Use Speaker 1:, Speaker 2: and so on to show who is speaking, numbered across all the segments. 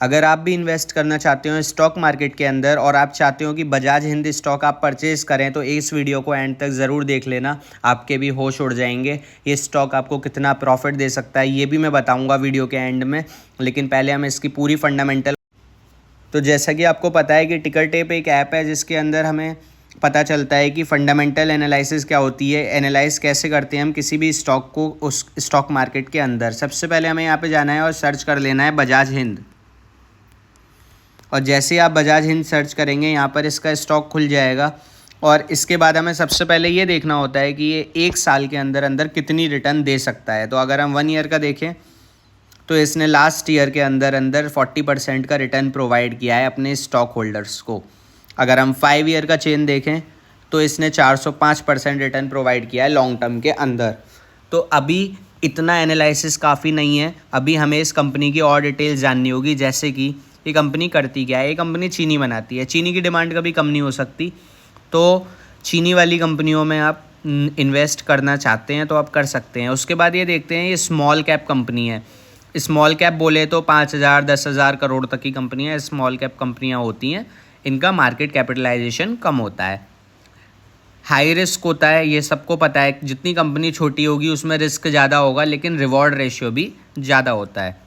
Speaker 1: अगर आप भी इन्वेस्ट करना चाहते हो स्टॉक मार्केट के अंदर और आप चाहते हो कि बजाज हिंद स्टॉक आप परचेज़ करें तो इस वीडियो को एंड तक ज़रूर देख लेना, आपके भी होश उड़ जाएंगे। ये स्टॉक आपको कितना प्रॉफिट दे सकता है ये भी मैं बताऊंगा वीडियो के एंड में, लेकिन पहले हम इसकी पूरी फंडामेंटल। तो जैसा कि आपको पता है कि टिकर टेप एक ऐप है जिसके अंदर हमें पता चलता है कि फंडामेंटल एनालिसिस क्या होती है, एनालाइज कैसे करते हैं हम किसी भी स्टॉक को उस स्टॉक मार्केट के अंदर। सबसे पहले हमें यहाँ पे जाना है और सर्च कर लेना है बजाज हिंद। और जैसे ही आप बजाज हिंद सर्च करेंगे यहाँ पर इसका स्टॉक खुल जाएगा और इसके बाद हमें सबसे पहले ये देखना होता है कि ये एक साल के अंदर अंदर कितनी रिटर्न दे सकता है। तो अगर हम 1 ईयर का देखें तो इसने लास्ट ईयर के अंदर अंदर 40% का रिटर्न प्रोवाइड किया है अपने स्टॉक होल्डर्स को। अगर हम 5 ईयर का चेन देखें तो इसने 405% रिटर्न प्रोवाइड किया है लॉन्ग टर्म के अंदर। तो अभी इतना एनालिसिस काफ़ी नहीं है, अभी हमें इस कंपनी की और डिटेल्स जाननी होगी। जैसे कि ये कंपनी करती क्या है, ये कंपनी चीनी बनाती है, चीनी की डिमांड कभी कम नहीं हो सकती। तो चीनी वाली कंपनियों में आप इन्वेस्ट करना चाहते हैं तो आप कर सकते हैं। उसके बाद ये देखते हैं ये स्मॉल कैप कंपनी है। स्मॉल कैप बोले तो 5,000 10,000 करोड़ तक की कंपनियां स्मॉल कैप कंपनियां होती हैं, इनका मार्केट कैपिटलाइजेशन कम होता है, हाई रिस्क होता है, ये सबको पता है। जितनी कंपनी छोटी होगी उसमें रिस्क ज़्यादा होगा लेकिन रिवॉर्ड रेशियो भी ज़्यादा होता है।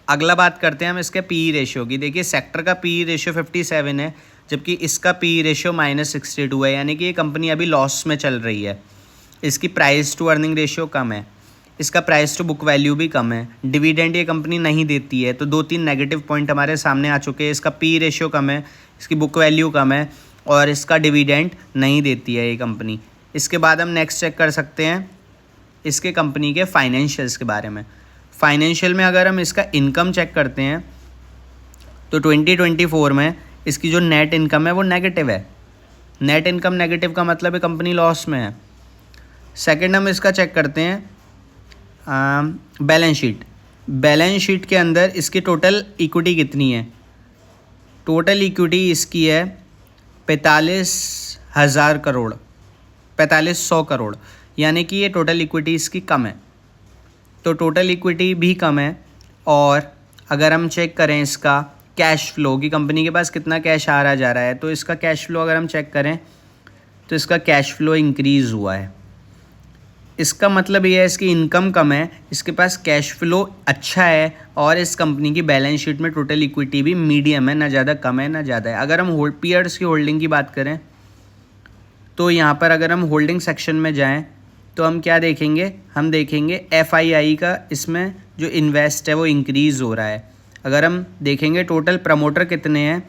Speaker 1: अगला बात करते हैं हम इसके पीई रेशियो की। देखिए सेक्टर का पीई रेशियो 57 है जबकि इसका पीई रेशियो -62 है, यानी कि ये कंपनी अभी लॉस में चल रही है। इसकी प्राइस टू अर्निंग रेशियो कम है, इसका प्राइस टू बुक वैल्यू भी कम है, डिविडेंड ये कंपनी नहीं देती है। तो 2-3 नेगेटिव पॉइंट हमारे सामने आ चुके हैं। इसका पी रेशियो कम है, इसकी बुक वैल्यू कम है और इसका डिविडेंड नहीं देती है ये कंपनी। इसके बाद हम नेक्स्ट चेक कर सकते हैं इसके कंपनी के फाइनेंशियल्स के बारे में। फाइनेंशियल में अगर हम इसका इनकम चेक करते हैं तो 2024 में इसकी जो नेट इनकम है वो नेगेटिव है। नेट इनकम नेगेटिव का मतलब है कंपनी लॉस में है। सेकंड हम इसका चेक करते हैं बैलेंस शीट। बैलेंस शीट के अंदर इसकी टोटल इक्विटी कितनी है। टोटल इक्विटी इसकी है 45,000 करोड़, 4500 करोड़, यानी कि ये टोटल इक्विटी इसकी कम है। तो टोटल इक्विटी भी कम है। और अगर हम चेक करें इसका कैश फ्लो कि कंपनी के पास कितना कैश आ रहा जा रहा है, तो इसका कैश फ्लो अगर हम चेक करें तो इसका कैश फ्लो इंक्रीज़ हुआ है। इसका मतलब ये है इसकी इनकम कम है, इसके पास कैश फ्लो अच्छा है और इस कंपनी की बैलेंस शीट में टोटल इक्विटी भी मीडियम है, ना ज़्यादा कम है ना ज़्यादा है। अगर हम पीयर्स की होल्डिंग की बात करें तो यहाँ पर अगर हम होल्डिंग सेक्शन में जाएं तो हम क्या देखेंगे, हम देखेंगे FII का इसमें जो इन्वेस्ट है वो इंक्रीज़ हो रहा है। अगर हम देखेंगे टोटल प्रमोटर कितने हैं,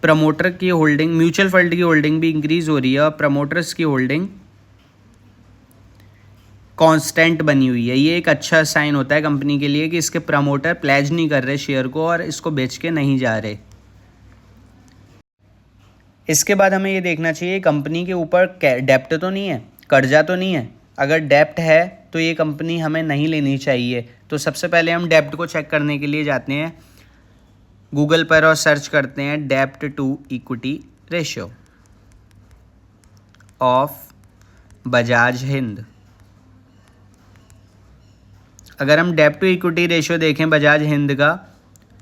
Speaker 1: प्रमोटर की होल्डिंग, म्यूचुअल फंड की होल्डिंग भी इंक्रीज़ हो रही है और प्रमोटर्स की होल्डिंग कांस्टेंट बनी हुई है। ये एक अच्छा साइन होता है कंपनी के लिए कि इसके प्रमोटर प्लेज नहीं कर रहे शेयर को और इसको बेच के नहीं जा रहे। इसके बाद हमें ये देखना चाहिए कंपनी के ऊपर डेप्ट तो नहीं है, कर्जा तो नहीं है। अगर डेप्ट है तो ये कंपनी हमें नहीं लेनी चाहिए। तो सबसे पहले हम डेप्ट को चेक करने के लिए जाते हैं गूगल पर और सर्च करते हैं डेप्ट to equity ratio of Bajaj Hind. अगर हम डेप्ट टू इक्विटी रेशियो देखें बजाज हिंद का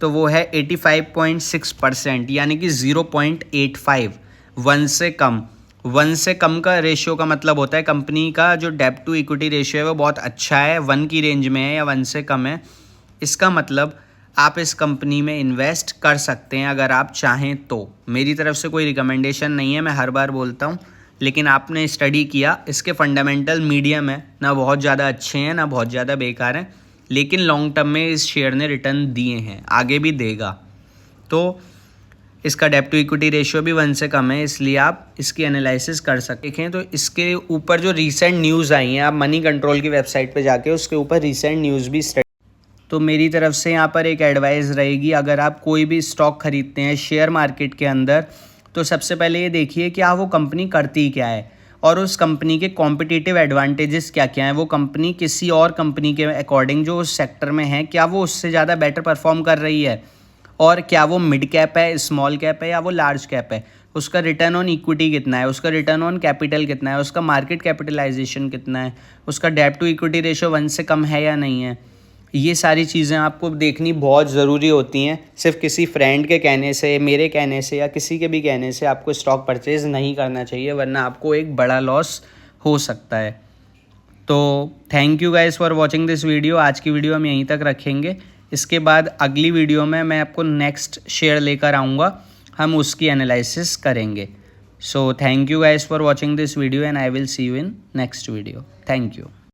Speaker 1: तो वो है 85.6%, यानी कि 0.85, 1 से कम। 1 से कम का रेशियो का मतलब होता है कंपनी का जो डेप्ट टू इक्विटी रेशियो है वो बहुत अच्छा है, 1 की रेंज में है या 1 से कम है। इसका मतलब आप इस कंपनी में इन्वेस्ट कर सकते हैं अगर आप चाहें तो। मेरी तरफ से कोई रिकमेंडेशन नहीं है, मैं हर बार बोलता हूँ, लेकिन आपने स्टडी किया, इसके फंडामेंटल मीडियम है, ना बहुत ज़्यादा अच्छे हैं ना बहुत ज़्यादा बेकार हैं, लेकिन लॉन्ग टर्म में इस शेयर ने रिटर्न दिए हैं, आगे भी देगा। तो इसका डेप्ट टू इक्विटी रेशियो भी 1 से कम है, इसलिए आप इसकी एनालिसिस कर सकते हैं। तो इसके ऊपर जो रीसेंट न्यूज़ आई हैं, आप मनी कंट्रोल की वेबसाइट पे जाके उसके ऊपर रीसेंट न्यूज़ भी स्टडी। तो मेरी तरफ से यहाँ पर एक एडवाइस रहेगी, अगर आप कोई भी स्टॉक खरीदते हैं शेयर मार्केट के अंदर तो सबसे पहले ये देखिए कि वो कंपनी करती क्या है और उस कंपनी के कॉम्पिटिटिव एडवांटेजेस क्या क्या हैं। वो कंपनी किसी और कंपनी के अकॉर्डिंग जो उस सेक्टर में है, क्या वो उससे ज़्यादा बेटर परफॉर्म कर रही है, और क्या वो मिड कैप है, स्मॉल कैप है या वो लार्ज कैप है। उसका रिटर्न ऑन इक्विटी कितना है, उसका रिटर्न ऑन कैपिटल कितना है, उसका मार्केट कैपिटलाइजेशन कितना है, उसका डेप्ट टू इक्विटी रेशियो 1 से कम है या नहीं है, ये सारी चीज़ें आपको देखनी बहुत ज़रूरी होती हैं। सिर्फ किसी फ्रेंड के कहने से, मेरे कहने से या किसी के भी कहने से आपको स्टॉक परचेज़ नहीं करना चाहिए, वरना आपको एक बड़ा लॉस हो सकता है। तो thank you guys for watching this video. आज की वीडियो हम यहीं तक रखेंगे। इसके बाद अगली वीडियो में मैं आपको नेक्स्ट शेयर लेकर आऊँगा, हम उसकी एनालिसिस करेंगे। So thank you guys for watching this video and I will see you in next video. Thank you.